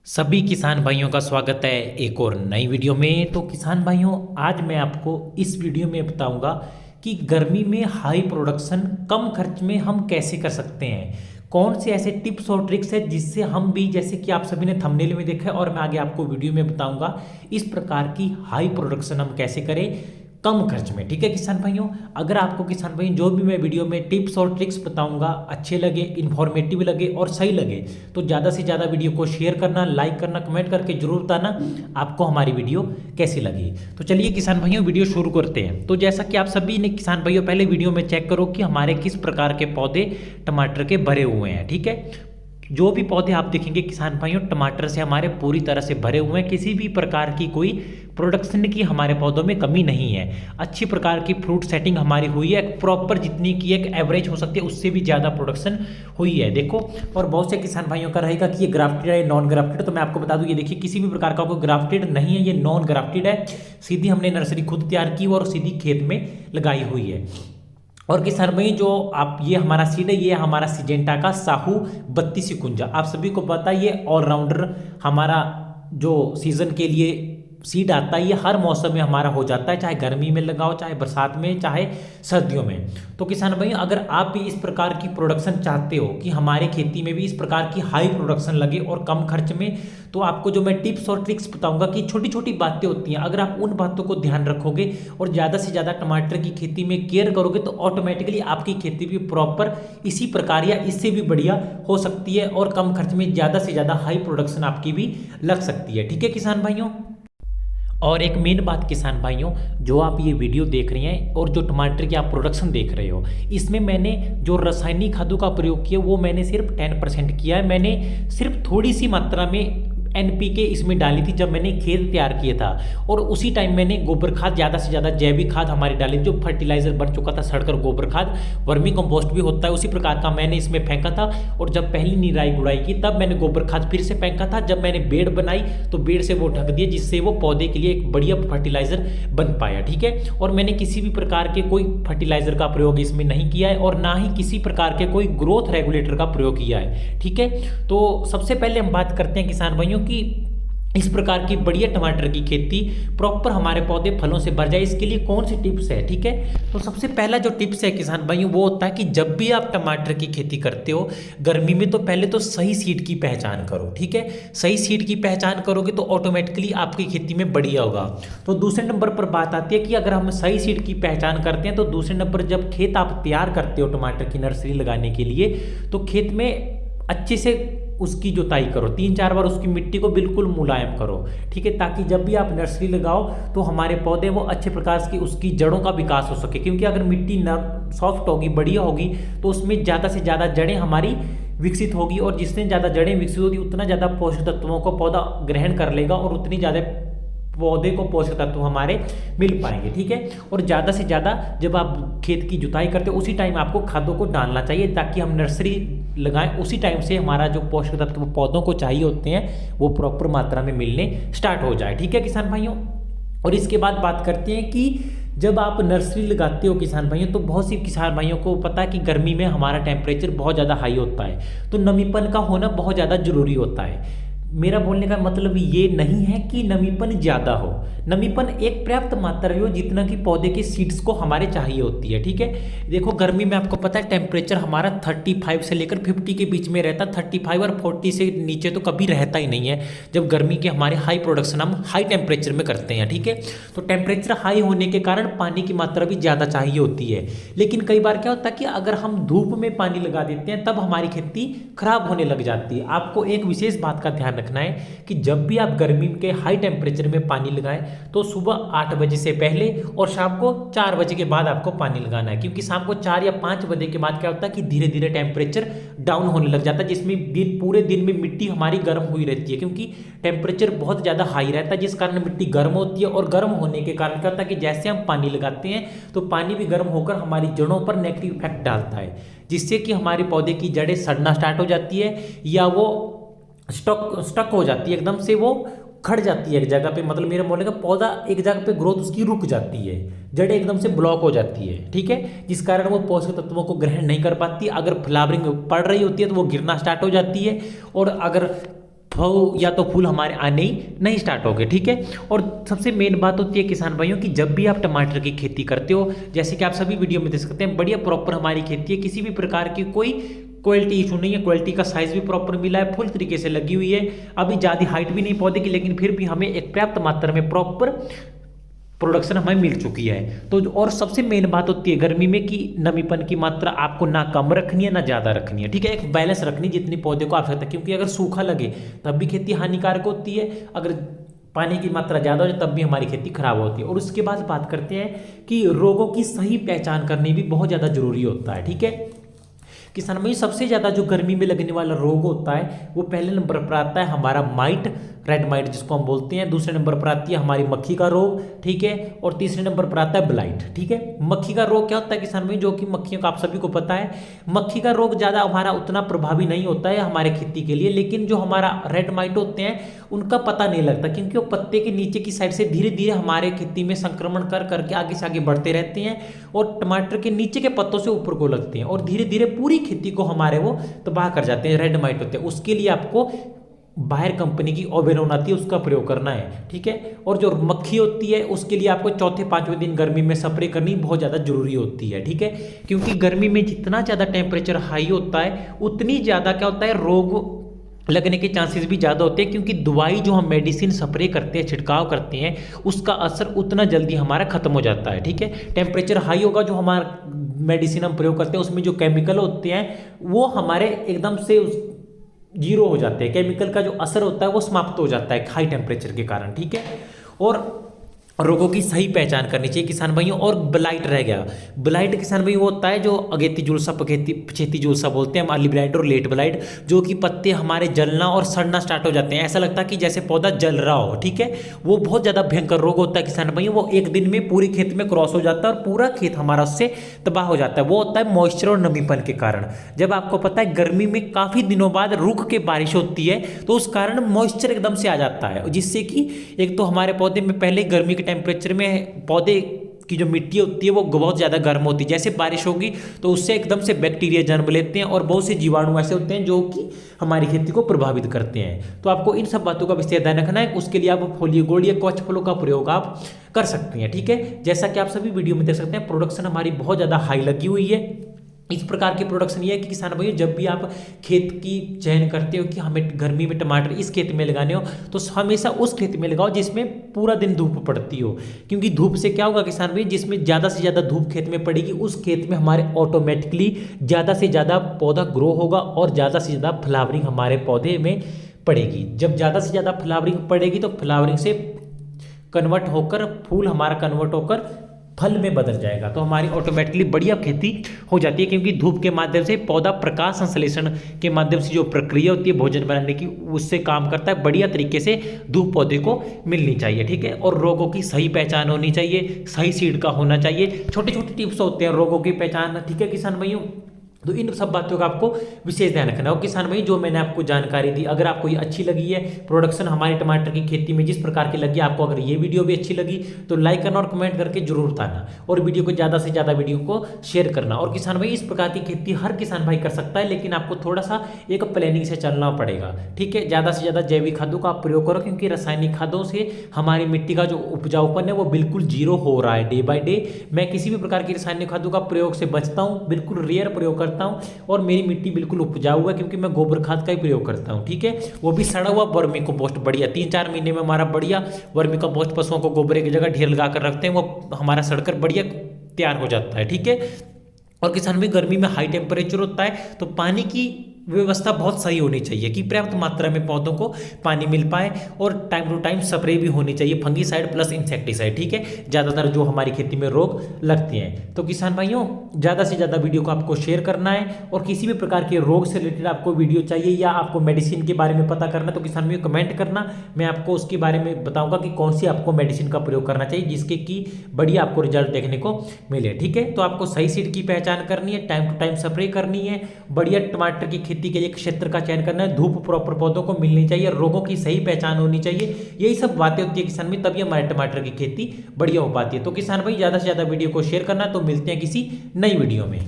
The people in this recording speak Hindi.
सभी किसान भाइयों का स्वागत है एक और नई वीडियो में। तो किसान भाइयों, आज मैं आपको इस वीडियो में बताऊंगा कि गर्मी में हाई प्रोडक्शन कम खर्च में हम कैसे कर सकते हैं। कौन से ऐसे टिप्स और ट्रिक्स है जिससे हम भी, जैसे कि आप सभी ने थंबनेल में देखा है और मैं आगे आपको वीडियो में बताऊंगा, इस प्रकार की हाई प्रोडक्शन हम कैसे करें कम खर्च में। ठीक है किसान भाइयों, अगर आपको किसान भाई जो भी मैं वीडियो में टिप्स और ट्रिक्स बताऊंगा अच्छे लगे, इन्फॉर्मेटिव लगे और सही लगे तो ज़्यादा से ज़्यादा वीडियो को शेयर करना, लाइक करना, कमेंट करके जरूर बताना आपको हमारी वीडियो कैसी लगी। तो चलिए किसान भाइयों वीडियो शुरू करते हैं। तो जैसा कि आप सभी ने किसान भाइयों पहले वीडियो में चेक करो कि हमारे किस प्रकार के पौधे टमाटर के भरे हुए हैं। ठीक है, जो भी पौधे आप देखेंगे किसान भाइयों टमाटर से हमारे पूरी तरह से भरे हुए हैं, किसी भी प्रकार की कोई प्रोडक्शन की हमारे पौधों में कमी नहीं है। अच्छी प्रकार की फ्रूट सेटिंग हमारी हुई है, प्रॉपर जितनी की एक एवरेज हो सकती है उससे भी ज़्यादा प्रोडक्शन हुई है। देखो, और बहुत से किसान भाइयों का रहेगा कि ये ग्राफ्टेड है नॉन ग्राफ्टेड, तो मैं आपको बता दूं ये देखिए किसी भी प्रकार का कोई ग्राफ्टेड नहीं है, ये नॉन ग्राफ्टेड है। सीधी हमने नर्सरी खुद तैयार की और सीधी खेत में लगाई हुई है। और किसान भाई जो आप ये हमारा सीड है, ये हमारा सिजेंटा का साहू 3251। आप सभी को पता है ये ऑलराउंडर हमारा जो सीजन के लिए सीड आता है, ये हर मौसम में हमारा हो जाता है, चाहे गर्मी में लगाओ, चाहे बरसात में, चाहे सर्दियों में। तो किसान भाई अगर आप भी इस प्रकार की प्रोडक्शन चाहते हो कि हमारे खेती में भी इस प्रकार की हाई प्रोडक्शन लगे और कम खर्च में, तो आपको जो मैं टिप्स और ट्रिक्स बताऊंगा कि छोटी छोटी बातें होती हैं, अगर आप उन बातों को ध्यान रखोगे और ज़्यादा से ज़्यादा टमाटर की खेती में केयर करोगे तो ऑटोमेटिकली आपकी खेती भी प्रॉपर इसी प्रकार या इससे भी बढ़िया हो सकती है और कम खर्च में ज़्यादा से ज़्यादा हाई प्रोडक्शन आपकी भी लग सकती है। ठीक है किसान भाइयों, और एक मेन बात किसान भाइयों, जो आप ये वीडियो देख रहे हैं और जो टमाटर की आप प्रोडक्शन देख रहे हो, इसमें मैंने जो रासायनिक खादों का प्रयोग किया वो मैंने सिर्फ 10% किया है। मैंने सिर्फ थोड़ी सी मात्रा में NPK इसमें डाली थी जब मैंने खेत तैयार किया था, और उसी टाइम मैंने गोबर खाद ज़्यादा से ज़्यादा जैविक खाद हमारी डाली, जो फर्टिलाइजर बन चुका था सड़कर गोबर खाद, वर्मी कंपोस्ट भी होता है उसी प्रकार का, मैंने इसमें फेंका था। और जब पहली निराई गुड़ाई की तब मैंने गोबर खाद फिर से फेंका था। जब मैंने बेड़ बनाई तो बेड़ से वो ढक दिया, जिससे वो पौधे के लिए एक बढ़िया फर्टिलाइजर बन पाया। ठीक है, और मैंने किसी भी प्रकार के कोई फर्टिलाइजर का प्रयोग इसमें नहीं किया है और ना ही किसी प्रकार के कोई ग्रोथ रेगुलेटर का प्रयोग किया है। ठीक है, तो सबसे पहले हम बात करते हैं किसान भाइयों कि इस प्रकार की बढ़िया टमाटर की खेती प्रॉपर हमारे पौधे फलों से भर जाए, इसके लिए कौन सी टिप्स है। ठीक है, तो सबसे पहला जो टिप्स है किसान भाइयों वो होता है कि जब भी आप टमाटर की खेती करते हो गर्मी में, तो पहले तो सही सीड की पहचान करो। ठीक है, सही सीड की पहचान करोगे तो ऑटोमेटिकली आपकी खेती में बढ़िया होगा। तो दूसरे नंबर पर बात आती है कि अगर हम सही सीड की पहचान करते हैं तो दूसरे नंबर जब खेत आप तैयार करते हो टमाटर की नर्सरी लगाने के लिए, तो खेत में अच्छे से उसकी जुताई करो, 3-4 बार उसकी मिट्टी को बिल्कुल मुलायम करो। ठीक है, ताकि जब भी आप नर्सरी लगाओ तो हमारे पौधे वो अच्छे प्रकार की उसकी जड़ों का विकास हो सके, क्योंकि अगर मिट्टी नरम सॉफ्ट होगी, बढ़िया होगी, तो उसमें ज़्यादा से ज़्यादा जड़ें हमारी विकसित होगी, और जितने ज़्यादा जड़ें विकसित होगी उतना ज़्यादा पोषक तत्वों को पौधा ग्रहण कर लेगा और उतनी ज़्यादा पौधे को पोषक तत्व हमारे मिल पाएंगे। ठीक है, और ज़्यादा से ज़्यादा जब आप खेत की जुताई करते हो उसी टाइम आपको खादों को डालना चाहिए, ताकि हम नर्सरी लगाएं उसी टाइम से हमारा जो पोषक तत्व पौधों को चाहिए होते हैं वो प्रॉपर मात्रा में मिलने स्टार्ट हो जाए। ठीक है किसान भाइयों, और इसके बाद बात करते हैं कि जब आप नर्सरी लगाते हो किसान भाइयों, तो बहुत सी किसान भाइयों को पता है कि गर्मी में हमारा टेम्परेचर बहुत ज़्यादा हाई होता है, तो नमीपन का होना बहुत ज़्यादा जरूरी होता है। मेरा बोलने का मतलब ये नहीं है कि नमीपन ज़्यादा हो, नमीपन एक पर्याप्त मात्रा में हो जितना कि पौधे की सीड्स को हमारे चाहिए होती है। ठीक है, देखो गर्मी में आपको पता है टेम्परेचर हमारा 35 से लेकर 50 के बीच में रहता है, 35 और 40 से नीचे तो कभी रहता ही नहीं है जब गर्मी के हमारे हाई प्रोडक्शन हम हाई टेम्परेचर में करते हैं। ठीक है, तो टेम्परेचर हाई होने के कारण पानी की मात्रा भी ज़्यादा चाहिए होती है, लेकिन कई बार क्या होता है कि अगर हम धूप में पानी लगा देते हैं तब हमारी खेती खराब होने लग जाती है। आपको एक विशेष बात का ध्यान रखना है कि जब भी आप गर्मी के हाई टेम्परेचर में पानी लगाएं तो सुबह 8 बजे से पहले और शाम को 4 बजे के बाद आपको पानी लगाना है, क्योंकि शाम को 4 या 5 बजे के बाद क्या होता है कि धीरे धीरे टेम्परेचर डाउन होने लग जाता है, जिसमें पूरे दिन में मिट्टी हमारी गर्म हुई रहती है, क्योंकि टेम्परेचर बहुत ज़्यादा हाई रहता है जिस कारण मिट्टी गर्म होती है, और गर्म होने के कारण क्या होता है कि जैसे हम पानी लगाते हैं तो पानी भी गर्म होकर हमारी जड़ों पर नेगेटिव इफेक्ट डालता है, जिससे कि हमारे पौधे की जड़ें सड़ना स्टार्ट हो जाती है या वो स्टक हो जाती है, एकदम से वो खड़ जाती है एक जगह पे। मतलब मेरा बोलने का पौधा एक जगह पे ग्रोथ उसकी रुक जाती है, जड़ें एकदम से ब्लॉक हो जाती है। ठीक है, जिस कारण वो पोषक तत्वों को ग्रहण नहीं कर पाती। अगर फ्लावरिंग पड़ रही होती है तो वो गिरना स्टार्ट हो जाती है, और अगर या तो फूल हमारे आने ही नहीं स्टार्ट हो गए, ठीक है। और सबसे मेन बात होती है किसान भाइयों कि जब भी आप टमाटर की खेती करते हो, जैसे कि आप सभी वीडियो में देख सकते हैं, बढ़िया प्रॉपर हमारी खेती है, किसी भी प्रकार की कोई क्वालिटी इशू नहीं है, क्वालिटी का साइज भी प्रॉपर मिला है, फुल तरीके से लगी हुई है। अभी ज़्यादा हाइट भी नहीं पौधे की, लेकिन फिर भी हमें एक पर्याप्त मात्रा में प्रॉपर प्रोडक्शन हमें मिल चुकी है। तो और सबसे मेन बात होती है गर्मी में कि नमीपन की मात्रा आपको ना कम रखनी है ना ज़्यादा रखनी है, ठीक है। एक बैलेंस रखनी जितनी पौधे को आवश्यकता है, क्योंकि अगर सूखा लगे तब भी खेती हानिकारक होती है, अगर पानी की मात्रा ज़्यादा हो जाए तब भी हमारी खेती खराब होती है। और उसके बाद बात करते हैं कि रोगों की सही पहचान करनी भी बहुत ज़्यादा जरूरी होता है, ठीक है। किसान भाई सबसे ज़्यादा जो गर्मी में लगने वाला रोग होता है वो पहले नंबर पर आता है हमारा माइट, रेड माइट जिसको हम बोलते हैं। दूसरे नंबर पर आती है हमारी मक्खी का रोग, ठीक है। और तीसरे नंबर पर आता है ब्लाइट, ठीक है। मक्खी का रोग क्या होता है किसान भाई, जो कि मक्खियों का आप सभी को पता है, मक्खी का रोग ज़्यादा हमारा उतना प्रभावी नहीं होता है हमारे खेती के लिए, लेकिन जो हमारा रेड माइट होते हैं उनका पता नहीं लगता, क्योंकि वो पत्ते के नीचे की साइड से धीरे धीरे हमारे खेती में संक्रमण कर करके आगे से आगे बढ़ते रहते हैं और टमाटर के नीचे के पत्तों से ऊपर को लगते हैं और धीरे धीरे पूरी खेती को हमारे वो तबाह कर जाते हैं, रेड माइट होते हैं। उसके लिए आपको बायर कंपनी की ओबेरोन आती है, उसका प्रयोग करना है, ठीक है। और जो मक्खी होती है उसके लिए आपको चौथे पांचवें दिन गर्मी में स्प्रे करनी बहुत ज़्यादा जरूरी होती है, ठीक है। क्योंकि गर्मी में जितना ज़्यादा टेम्परेचर हाई होता है उतनी ज़्यादा क्या होता है रोग लगने के चांसेस भी ज़्यादा होते हैं, क्योंकि दवाई जो हम मेडिसिन स्प्रे करते हैं, छिड़काव करते हैं, उसका असर उतना जल्दी हमारा खत्म हो जाता है, ठीक है। टेम्परेचर हाई होगा, जो हमारा मेडिसिन हम प्रयोग करते हैं उसमें जो केमिकल होते हैं वो हमारे एकदम से जीरो हो जाते हैं, केमिकल का जो असर होता है वो समाप्त हो जाता है हाई टेम्परेचर के कारण, ठीक है। और रोगों की सही पहचान करनी चाहिए किसान भाइयों। और ब्लाइट रह गया, ब्लाइट किसान भाई वो होता है जो अगेती जुलसा पछेती जुलसा बोलते हैं हम, अर्ली ब्लाइट और लेट ब्लाइट, जो कि पत्ते हमारे जलना और सड़ना स्टार्ट हो जाते हैं, ऐसा लगता है कि जैसे पौधा जल रहा हो, ठीक है। वो बहुत ज़्यादा भयंकर रोग होता है किसान भाइयों, वो एक दिन में पूरी खेत में क्रॉस हो जाता है और पूरा खेत हमारा उससे तबाह हो जाता है। वो होता है मॉइस्चर और नमीपन के कारण। जब आपको पता है गर्मी में काफ़ी दिनों बाद रुक के बारिश होती है तो उस कारण मॉइस्चर एकदम से आ जाता है, जिससे कि एक तो हमारे पौधे में पहले गर्मी के टेम्परेचर में पौधे की जो मिट्टी होती है वो बहुत ज़्यादा गर्म होती है, जैसे बारिश होगी तो उससे एकदम से बैक्टीरिया जन्म लेते हैं और बहुत से जीवाणु ऐसे होते हैं जो कि हमारी खेती को प्रभावित करते हैं। तो आपको इन सब बातों का विशेष ध्यान रखना है। उसके लिए आप फोलियो गोल्ड या कवच फलों का प्रयोग आप कर सकते हैं, ठीक है। जैसा कि आप सभी वीडियो में देख सकते हैं प्रोडक्शन हमारी बहुत ज़्यादा हाई लगी हुई है। इस प्रकार की प्रोडक्शन ये है कि किसान भाइयों जब भी आप खेत की चयन करते हो कि हमें गर्मी में टमाटर इस खेत में लगाने हो तो हमेशा उस खेत में लगाओ जिसमें पूरा दिन धूप पड़ती हो, क्योंकि धूप से क्या होगा किसान भाई, जिसमें ज़्यादा से ज़्यादा धूप खेत में पड़ेगी उस खेत में हमारे ऑटोमेटिकली ज़्यादा से ज़्यादा पौधा ग्रो होगा और ज़्यादा से ज़्यादा फ्लावरिंग हमारे पौधे में पड़ेगी। जब ज़्यादा से ज़्यादा फ्लावरिंग पड़ेगी तो फ्लावरिंग से कन्वर्ट होकर फूल हमारा कन्वर्ट होकर फल में बदल जाएगा, तो हमारी ऑटोमेटिकली बढ़िया खेती हो जाती है। क्योंकि धूप के माध्यम से पौधा प्रकाश संश्लेषण के माध्यम से जो प्रक्रिया होती है भोजन बनाने की उससे काम करता है, बढ़िया तरीके से धूप पौधे को मिलनी चाहिए, ठीक है। और रोगों की सही पहचान होनी चाहिए, सही सीड का होना चाहिए, छोटे छोटे टिप्स होते हैं रोगों की पहचान, ठीक है किसान भाइयों। तो इन सब बातों का आपको विशेष ध्यान रखना हो किसान भाई। जो मैंने आपको जानकारी दी अगर आपको ये अच्छी लगी है, प्रोडक्शन हमारे टमाटर की खेती में जिस प्रकार की लगी, आपको अगर ये वीडियो भी अच्छी लगी तो लाइक करना और कमेंट करके जरूर बताना और वीडियो को ज़्यादा से ज़्यादा वीडियो को शेयर करना। और किसान भाई इस प्रकार की खेती हर किसान भाई कर सकता है, लेकिन आपको थोड़ा सा एक प्लानिंग से चलना पड़ेगा, ठीक है। ज़्यादा से ज़्यादा जैविक खादों का आप प्रयोग करो, क्योंकि रासायनिक खादों से हमारी मिट्टी का जो उपजाऊपन है वो बिल्कुल जीरो हो रहा है डे बाई डे। मैं किसी भी प्रकार की रासायनिक खादों का प्रयोग से बचता हूँ, बिल्कुल रेयर प्रयोग करता हूँ और मेरी मिट्टी बिल्कुल उपजाऊ है क्योंकि मैं गोबर खाद का ही प्रयोग करता हूँ, ठीक है। वो भी सड़ा हुआ वर्मी कंपोस्ट बढ़िया, 3-4 महीने में हमारा बढ़िया वर्मी कंपोस्ट पशुओं को गोबर की जगह ढेर लगा कर रखते हैं, वो हमारा सड़कर बढ़िया तैयार हो जाता है, ठीक है। और किसान में गर्मी में हाई टेम्परेचर होता है तो पानी की व्यवस्था बहुत सही होनी चाहिए कि पर्याप्त मात्रा में पौधों को पानी मिल पाए और टाइम टू टाइम स्प्रे भी होनी चाहिए, फंगीसाइड प्लस इंसेक्टिसाइड, ठीक है, ज़्यादातर जो हमारी खेती में रोग लगते हैं। तो किसान भाइयों ज़्यादा से ज़्यादा वीडियो को आपको शेयर करना है और किसी भी प्रकार के रोग से रिलेटेड आपको वीडियो चाहिए या आपको मेडिसिन के बारे में पता करना तो किसान भाइयों कमेंट करना, मैं आपको उसके बारे में बताऊँगा कि कौन सी आपको मेडिसिन का प्रयोग करना चाहिए जिसके कि बढ़िया आपको रिजल्ट देखने को मिले, ठीक है। तो आपको सही सीड की पहचान करनी है, टाइम टू टाइम स्प्रे करनी है, बढ़िया टमाटर की खेती के लिए क्षेत्र का चयन करना है, धूप प्रॉपर पौधों को मिलनी चाहिए, रोगों की सही पहचान होनी चाहिए, यही सब बातें होती है किसान में, तभी हमारे टमाटर की खेती बढ़िया हो पाती है। तो किसान भाई ज़्यादा से ज़्यादा वीडियो को शेयर करना, तो मिलते हैं किसी नई वीडियो में।